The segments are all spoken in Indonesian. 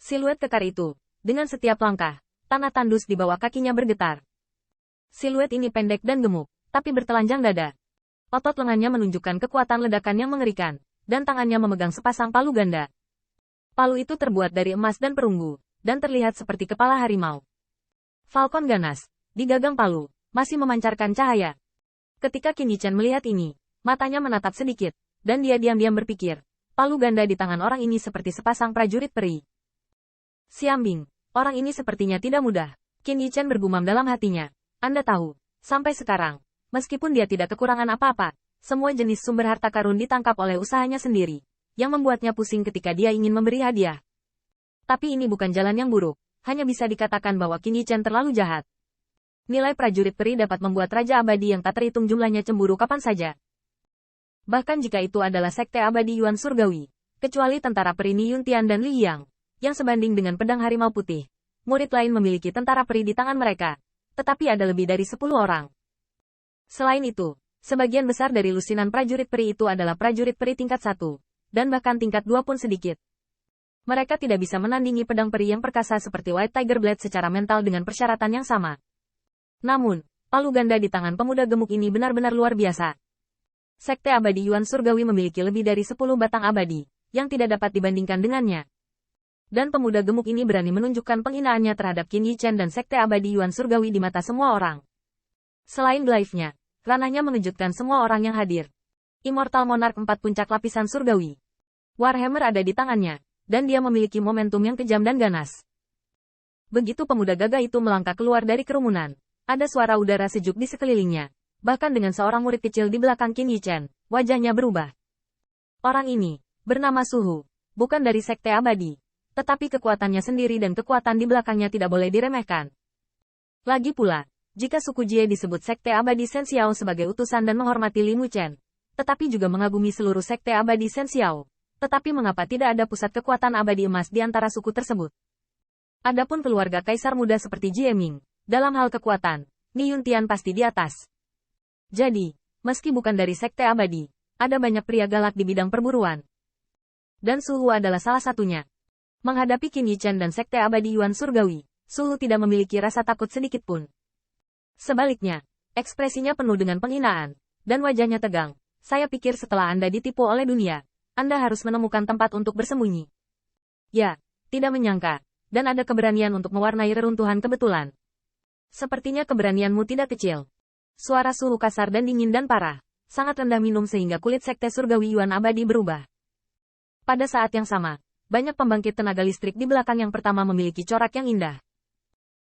Siluet kekar itu, dengan setiap langkah, tanah tandus di bawah kakinya bergetar. Siluet ini pendek dan gemuk, tapi bertelanjang dada. Otot lengannya menunjukkan kekuatan ledakan yang mengerikan, dan tangannya memegang sepasang palu ganda. Palu itu terbuat dari emas dan perunggu, dan terlihat seperti kepala harimau. Falcon ganas, di gagang palu, masih memancarkan cahaya. Ketika Qin Yichen melihat ini, matanya menatap sedikit, dan dia diam-diam berpikir, palu ganda di tangan orang ini seperti sepasang prajurit peri. Xiambing, orang ini sepertinya tidak mudah. Qin Yichen bergumam dalam hatinya. Anda tahu, sampai sekarang, meskipun dia tidak kekurangan apa-apa, semua jenis sumber harta karun ditangkap oleh usahanya sendiri, yang membuatnya pusing ketika dia ingin memberi hadiah. Tapi ini bukan jalan yang buruk, hanya bisa dikatakan bahwa Qin Yichen terlalu jahat. Nilai prajurit peri dapat membuat Raja Abadi yang tak terhitung jumlahnya cemburu kapan saja. Bahkan jika itu adalah Sekte Abadi Yuan Surgawi, kecuali tentara peri Ni Yuntian dan Li Yang, yang sebanding dengan pedang harimau putih. Murid lain memiliki tentara peri di tangan mereka, tetapi ada lebih dari 10 orang. Selain itu, sebagian besar dari lusinan prajurit peri itu adalah prajurit peri tingkat 1, dan bahkan tingkat 2 pun sedikit. Mereka tidak bisa menandingi pedang peri yang perkasa seperti White Tiger Blade secara mental dengan persyaratan yang sama. Namun, palu ganda di tangan pemuda gemuk ini benar-benar luar biasa. Sekte Abadi Yuan Surgawi memiliki lebih dari 10 batang abadi, yang tidak dapat dibandingkan dengannya. Dan pemuda gemuk ini berani menunjukkan penghinaannya terhadap Qin Yichen dan Sekte Abadi Yuan Surgawi di mata semua orang. Selain glaive-nya, ranahnya mengejutkan semua orang yang hadir. Immortal Monarch 4 puncak lapisan surgawi. Warhammer ada di tangannya, dan dia memiliki momentum yang kejam dan ganas. Begitu pemuda gagah itu melangkah keluar dari kerumunan, ada suara udara sejuk di sekelilingnya. Bahkan dengan seorang murid kecil di belakang Qin Yichen, wajahnya berubah. Orang ini, bernama Suhu, bukan dari Sekte Abadi. Tetapi kekuatannya sendiri dan kekuatan di belakangnya tidak boleh diremehkan. Lagi pula, jika suku Jie disebut Sekte Abadi Shen Xiao sebagai utusan dan menghormati Li Muchen, tetapi juga mengagumi seluruh Sekte Abadi Shen Xiao, tetapi mengapa tidak ada pusat kekuatan abadi emas di antara suku tersebut? Adapun keluarga kaisar muda seperti Jie Ming, dalam hal kekuatan, Ni Yuntian pasti di atas. Jadi, meski bukan dari Sekte Abadi, ada banyak pria galak di bidang perburuan. Dan Suhu adalah salah satunya. Menghadapi Qin Yichen dan Sekte Abadi Yuan Surgawi, Suhu tidak memiliki rasa takut sedikit pun. Sebaliknya, ekspresinya penuh dengan penghinaan, dan wajahnya tegang. Saya pikir setelah Anda ditipu oleh dunia, Anda harus menemukan tempat untuk bersembunyi. Ya, tidak menyangka, dan ada keberanian untuk mewarnai reruntuhan kebetulan. Sepertinya keberanianmu tidak kecil. Suara Suhu kasar dan dingin dan parah, sangat rendah minum sehingga kulit Sekte Surgawi Yuan Abadi berubah. Pada saat yang sama, banyak pembangkit tenaga listrik di belakang yang pertama memiliki corak yang indah.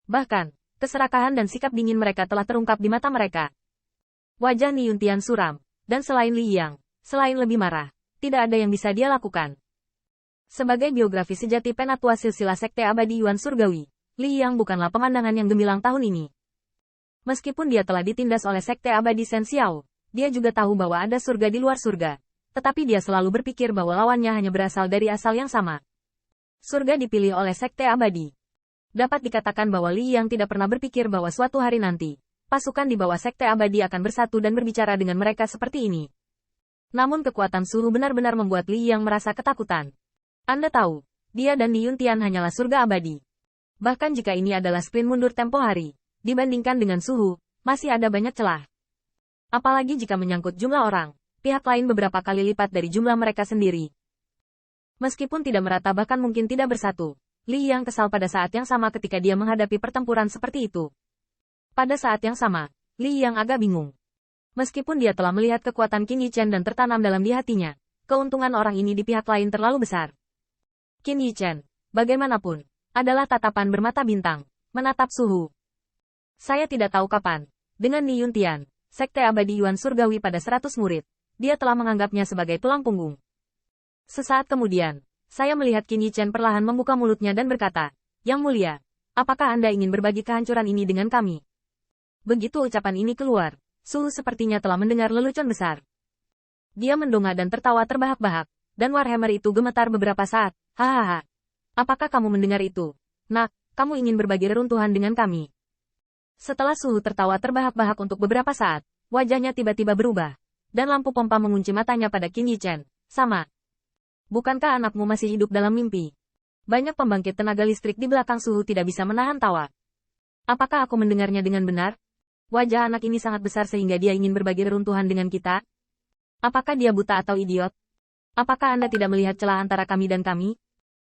Bahkan, keserakahan dan sikap dingin mereka telah terungkap di mata mereka. Wajah Ni Yuntian suram, dan selain Li Yang, selain lebih marah, tidak ada yang bisa dia lakukan. Sebagai biografi sejati penatua silsilah Sekte Abadi Yuan Surgawi, Li Yang bukanlah pemandangan yang gemilang tahun ini. Meskipun dia telah ditindas oleh Sekte Abadi Shen Xiao, dia juga tahu bahwa ada surga di luar surga. Tetapi dia selalu berpikir bahwa lawannya hanya berasal dari asal yang sama. Surga dipilih oleh Sekte Abadi. Dapat dikatakan bahwa Li Yang tidak pernah berpikir bahwa suatu hari nanti, pasukan di bawah Sekte Abadi akan bersatu dan berbicara dengan mereka seperti ini. Namun kekuatan Suhu benar-benar membuat Li Yang merasa ketakutan. Anda tahu, dia dan Ni Yuntian hanyalah surga abadi. Bahkan jika ini adalah sprint mundur tempo hari, dibandingkan dengan Suhu, masih ada banyak celah. Apalagi jika menyangkut jumlah orang. Pihak lain beberapa kali lipat dari jumlah mereka sendiri. Meskipun tidak merata bahkan mungkin tidak bersatu, Li Yang kesal pada saat yang sama ketika dia menghadapi pertempuran seperti itu. Pada saat yang sama, Li Yang agak bingung. Meskipun dia telah melihat kekuatan Qin Yichen dan tertanam dalam di hatinya, keuntungan orang ini di pihak lain terlalu besar. Qin Yichen, bagaimanapun, adalah tatapan bermata bintang, menatap Suhu. Saya tidak tahu kapan, dengan Ni Yuntian, Sekte Abadi Yuan Surgawi pada 100 murid, dia telah menganggapnya sebagai tulang punggung. Sesaat kemudian, saya melihat Qin Yichen perlahan membuka mulutnya dan berkata, Yang mulia, apakah Anda ingin berbagi kehancuran ini dengan kami? Begitu ucapan ini keluar, Suhu sepertinya telah mendengar lelucon besar. Dia mendongak dan tertawa terbahak-bahak, dan Warhammer itu gemetar beberapa saat. Hahaha. Apakah kamu mendengar itu? Nak, kamu ingin berbagi reruntuhan dengan kami? Setelah Suhu tertawa terbahak-bahak untuk beberapa saat, wajahnya tiba-tiba berubah. Dan lampu pompa mengunci matanya pada Qin Yichen. Sama. Bukankah anakmu masih hidup dalam mimpi? Banyak pembangkit tenaga listrik di belakang Suhu tidak bisa menahan tawa. Apakah aku mendengarnya dengan benar? Wajah anak ini sangat besar sehingga dia ingin berbagi reruntuhan dengan kita? Apakah dia buta atau idiot? Apakah Anda tidak melihat celah antara kami dan kami?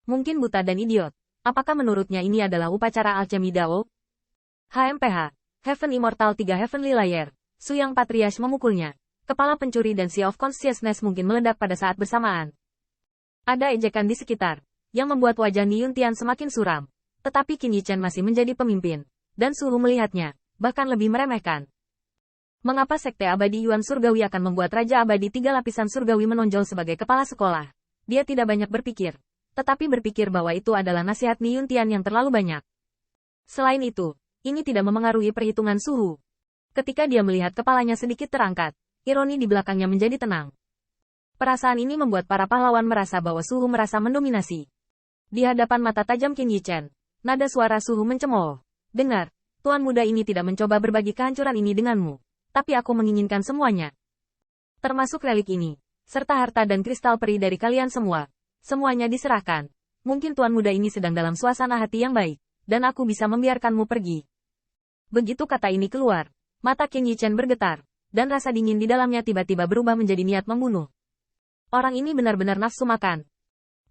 Mungkin buta dan idiot. Apakah menurutnya ini adalah upacara alchemy Dao? HMPH, Heaven Immortal 3 Heavenly Layer, Su Yang Patriarch memukulnya. Kepala pencuri dan Sea of Consciousness mungkin meledak pada saat bersamaan. Ada ejekan di sekitar, yang membuat wajah Ni Yuntian semakin suram. Tetapi Qin Yichen masih menjadi pemimpin, dan Suhu melihatnya, bahkan lebih meremehkan. Mengapa Sekte Abadi Yuan Surgawi akan membuat Raja Abadi 3 lapisan surgawi menonjol sebagai kepala sekolah? Dia tidak banyak berpikir, tetapi berpikir bahwa itu adalah nasihat Ni Yuntian yang terlalu banyak. Selain itu, ini tidak memengaruhi perhitungan Suhu. Ketika dia melihat kepalanya sedikit terangkat, ironi di belakangnya menjadi tenang. Perasaan ini membuat para pahlawan merasa bahwa Suhu merasa mendominasi. Di hadapan mata tajam Qin Yichen, nada suara Suhu mencemooh. Dengar, tuan muda ini tidak mencoba berbagi kehancuran ini denganmu. Tapi aku menginginkan semuanya. Termasuk relik ini, serta harta dan kristal peri dari kalian semua. Semuanya diserahkan. Mungkin tuan muda ini sedang dalam suasana hati yang baik, dan aku bisa membiarkanmu pergi. Begitu kata ini keluar, mata Qin Yichen bergetar, dan rasa dingin di dalamnya tiba-tiba berubah menjadi niat membunuh. Orang ini benar-benar nafsu makan.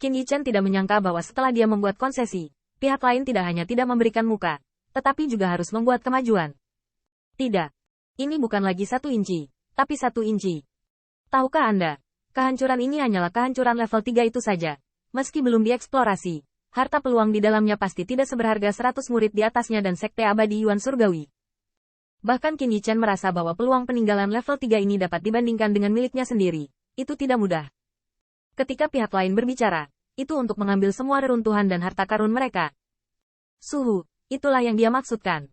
Qin Yichen tidak menyangka bahwa setelah dia membuat konsesi, pihak lain tidak hanya tidak memberikan muka, tetapi juga harus membuat kemajuan. Tidak. Ini bukan lagi 1 inci, tapi 1 inci. Tahukah Anda, kehancuran ini hanyalah kehancuran level 3 itu saja. Meski belum dieksplorasi, harta peluang di dalamnya pasti tidak seberharga 100 murid di atasnya dan Sekte Abadi Yuan Surgawi. Bahkan Qin Yichen merasa bahwa peluang peninggalan level 3 ini dapat dibandingkan dengan miliknya sendiri. Itu tidak mudah. Ketika pihak lain berbicara, itu untuk mengambil semua reruntuhan dan harta karun mereka. Suhu, itulah yang dia maksudkan.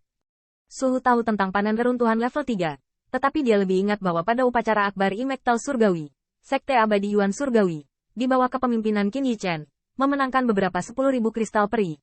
Suhu tahu tentang panen reruntuhan level 3, tetapi dia lebih ingat bahwa pada upacara Akbar Imektal Surgawi, Sekte Abadi Yuan Surgawi, di bawah kepemimpinan Qin Yichen, memenangkan beberapa 10.000 kristal peri,